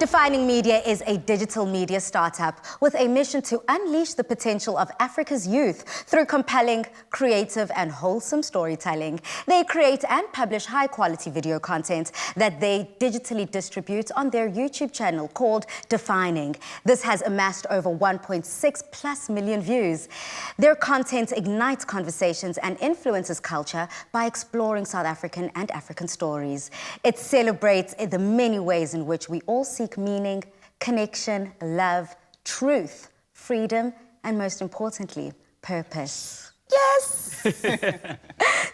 Defining Media is a digital media startup with a mission to unleash the potential of Africa's youth through compelling, creative and wholesome storytelling. They create and publish high-quality video content that they digitally distribute on their YouTube channel called Defining. This has amassed over 1.6+ million views. Their content ignites conversations and influences culture by exploring South African and African stories. It celebrates the many ways in which we all seek meaning, connection, love, truth, freedom, and most importantly, purpose. Yes!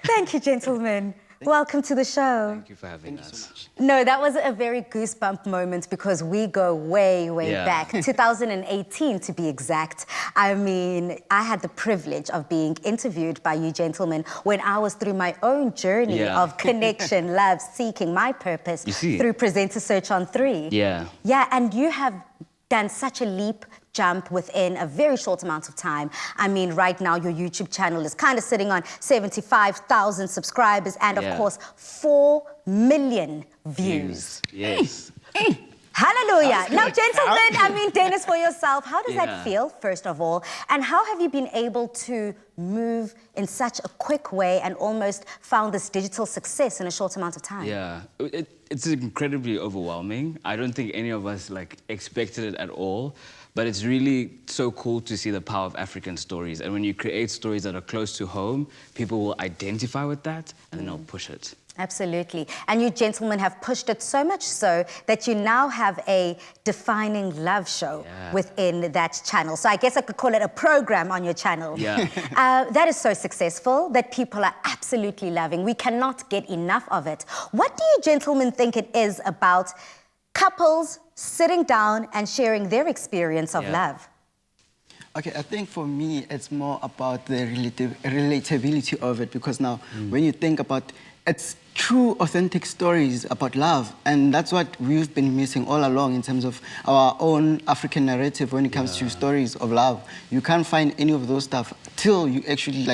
Thank you, gentlemen. Welcome to the show. Thank you for having us. So much. No, that was a very goosebump moment because we go way back, 2018 to be exact. I mean, I had the privilege of being interviewed by you gentlemen when I was through my own journey of connection, love, seeking my purpose through Presenter Search on 3. Yeah, and you have done such a leap jump within a very short amount of time. I mean, right now your YouTube channel is kind of sitting on 75,000 subscribers and of course 4 million views. Yes. Hallelujah. Now, gentlemen, I mean, Dennis, for yourself, how does that feel, first of all? And how have you been able to move in such a quick way and almost found this digital success in a short amount of time? Yeah, it's incredibly overwhelming. I don't think any of us expected it at all. But it's really so cool to see the power of African stories. And when you create stories that are close to home, people will identify with that and then they'll push it. Absolutely. And you gentlemen have pushed it so much so that you now have a defining love show within that channel. So I guess I could call it a program on your channel. Yeah. That is so successful that people are absolutely loving. We cannot get enough of it. What do you gentlemen think it is about couples sitting down and sharing their experience of love? Okay, I think for me, it's more about the relatability of it, because now when you think about it's true, authentic stories about love, and that's what we've been missing all along in terms of our own African narrative when it comes to stories of love. You can't find any of those stuff till you actually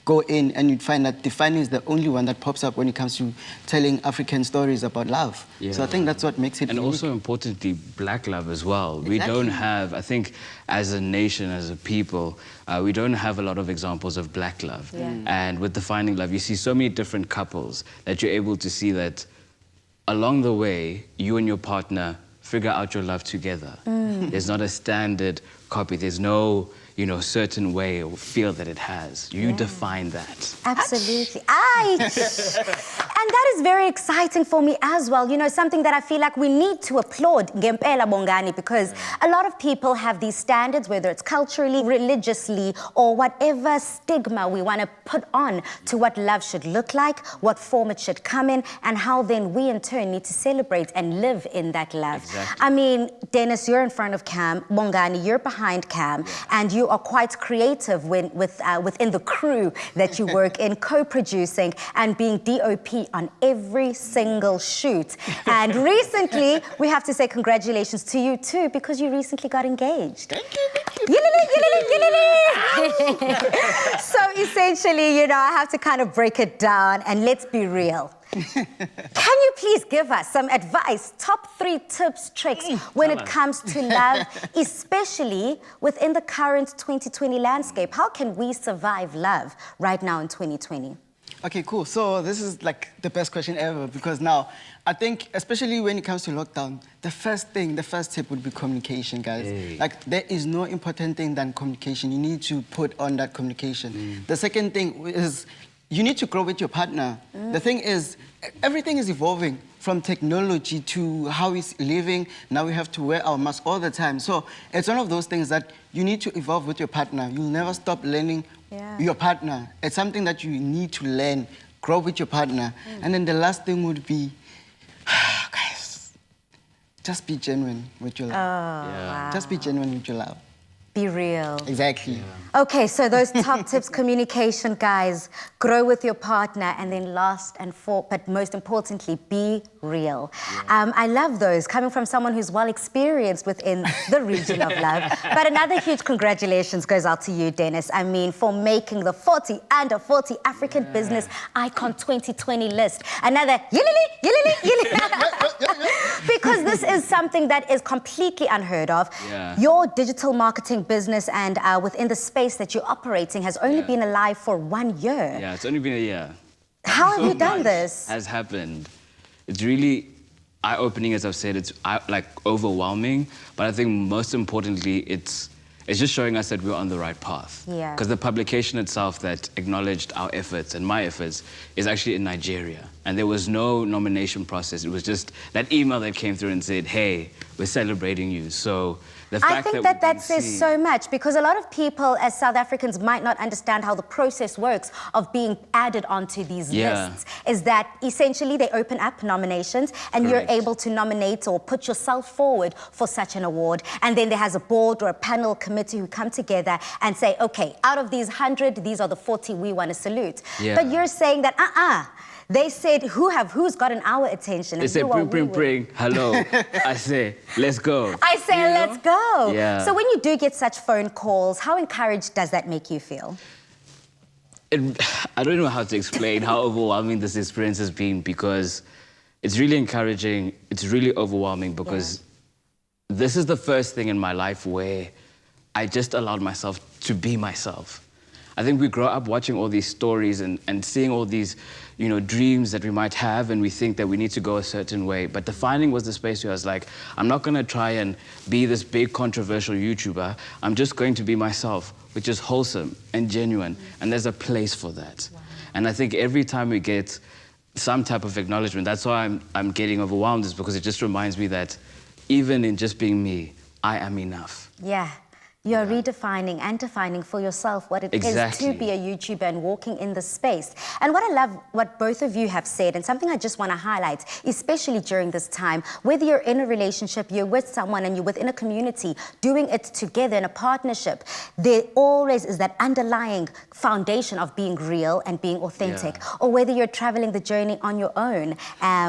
go in and you'd find that Defining is the only one that pops up when it comes to telling African stories about love. Yeah. So I think that's what makes it unique. Also importantly, Black love as well. Exactly. We don't have, I think, as a nation, as a people, we don't have a lot of examples of Black love. Yeah. And with Defining Love, you see so many different couples that you're able to see that along the way, you and your partner figure out your love together. There's not a standard copy. There's no certain way or feel that it has. You define that. Absolutely. And that is very exciting for me as well. You know, something that I feel like we need to applaud, ngempela bongani, because a lot of people have these standards, whether it's culturally, religiously, or whatever stigma we want to put on to what love should look like, what form it should come in, and how then we in turn need to celebrate and live in that love. Exactly. I mean, Dennis, you're in front of cam, Bongani, you're behind cam, and you are quite creative within the crew that you work in, co-producing and being DOP on every single shoot. And recently, we have to say congratulations to you too, because you recently got engaged. Thank you. So essentially, I have to kind of break it down and let's be real. Can you please give us some advice, top 3 tips, tricks when it comes to love, especially within the current 2020 landscape? How can we survive love right now in 2020? Okay, cool. So this is the best question ever, because now I think, especially when it comes to lockdown, the first tip would be communication, guys. There is no important thing than communication. You need to put on that communication. The second thing is you need to grow with your partner. The thing is, everything is evolving from technology to how we're living. Now we have to wear our mask all the time. So it's one of those things that you need to evolve with your partner. You'll never stop learning your partner. It's something that you need to learn, grow with your partner. And then the last thing would be, guys, just be genuine with your love. Wow. Just be genuine with your love. Be real. Exactly. Yeah. Okay, so those top tips, communication, guys, grow with your partner, and then but most importantly, be real. I love those, coming from someone who's well experienced within the region of love. But another huge congratulations goes out to you, Dennis. I mean, for making the 40 Under 40 African Business Icon 2020 list. Another Because this is something that is completely unheard of. Yeah. Your digital marketing business and within the space that you're operating has only been alive for 1 year. Yeah, it's only been a year. How have So you done much this? has happened. It's really eye-opening, as I've said. It's like overwhelming, but I think most importantly, it's just showing us that we're on the right path. Yeah. Because the publication itself that acknowledged our efforts and my efforts is actually in Nigeria. And there was no nomination process. It was just that email that came through and said, hey, we're celebrating you. So the fact I think that that says so much, because a lot of people as South Africans might not understand how the process works of being added onto these lists. Is that essentially they open up nominations and Correct. you're able to nominate or put yourself forward for such an award. And then there has a board or a panel committee who come together and say, okay, out of these 100, these are the 40 we want to salute. Yeah. But you're saying that, they said, who's gotten our attention? They said, bring, hello. I say, let's go. I say, let's go. Yeah. So when you do get such phone calls, how encouraged does that make you feel? I don't know how to explain how overwhelming this experience has been, because it's really encouraging. It's really overwhelming because this is the first thing in my life where I just allowed myself to be myself. I think we grow up watching all these stories and seeing all these, dreams that we might have, and we think that we need to go a certain way. But Defining was the space where I was like, I'm not going to try and be this big controversial YouTuber. I'm just going to be myself, which is wholesome and genuine. And there's a place for that. Wow. And I think every time we get some type of acknowledgement, that's why I'm getting overwhelmed, is because it just reminds me that even in just being me, I am enough. Yeah. You're redefining and defining for yourself what it is to be a YouTuber and walking in the space. And what I love, what both of you have said, and something I just want to highlight, especially during this time, whether you're in a relationship, you're with someone and you're within a community, doing it together in a partnership, there always is that underlying foundation of being real and being authentic. Yeah. Or whether you're traveling the journey on your own,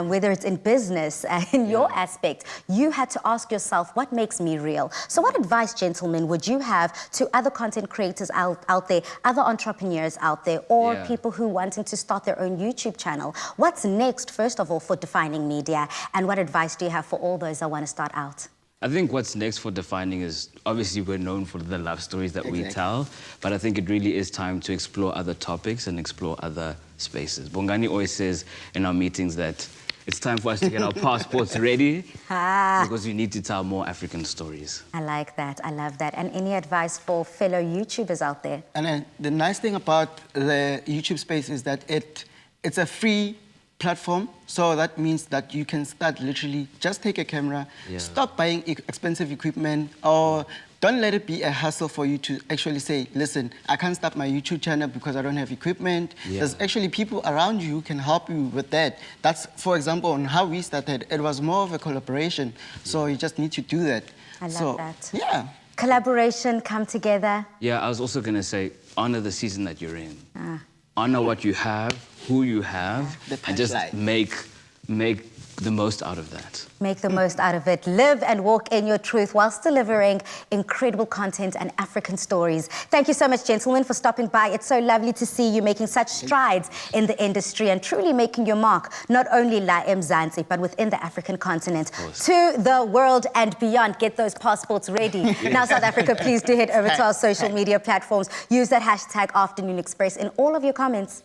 whether it's in business, in your aspect, you had to ask yourself, what makes me real? So what advice, gentlemen, would you have to other content creators out there, other entrepreneurs out there, or people who wanting to start their own YouTube channel? What's next, first of all, for Defining Media, and what advice do you have for all those that want to start out? I think what's next for Defining is, obviously we're known for the love stories that we tell, but I think it really is time to explore other topics and explore other spaces. Bongani always says in our meetings that it's time for us to get our passports ready because we need to tell more African stories. I like that. I love that. And any advice for fellow YouTubers out there? And the nice thing about the YouTube space is that it's a free platform. So that means that you can start literally just take a camera, stop buying expensive equipment, or don't let it be a hassle for you to actually say, listen, I can't start my YouTube channel because I don't have equipment. There's actually people around you who can help you with that. That's, for example, on how we started, it was more of a collaboration. So you just need to do that. I love that. Yeah. Collaboration, come together. Yeah, I was also going to say, honor the season that you're in. Honor what you have, who you have, and just make the most out of that. Make the most out of it. Live and walk in your truth whilst delivering incredible content and African stories. Thank you so much, gentlemen, for stopping by. It's so lovely to see you making such strides in the industry and truly making your mark, not only La Mzansi, but within the African continent, to the world and beyond. Get those passports ready. Now, South Africa, please do head over to our social media platforms. Use that hashtag Afternoon Express in all of your comments.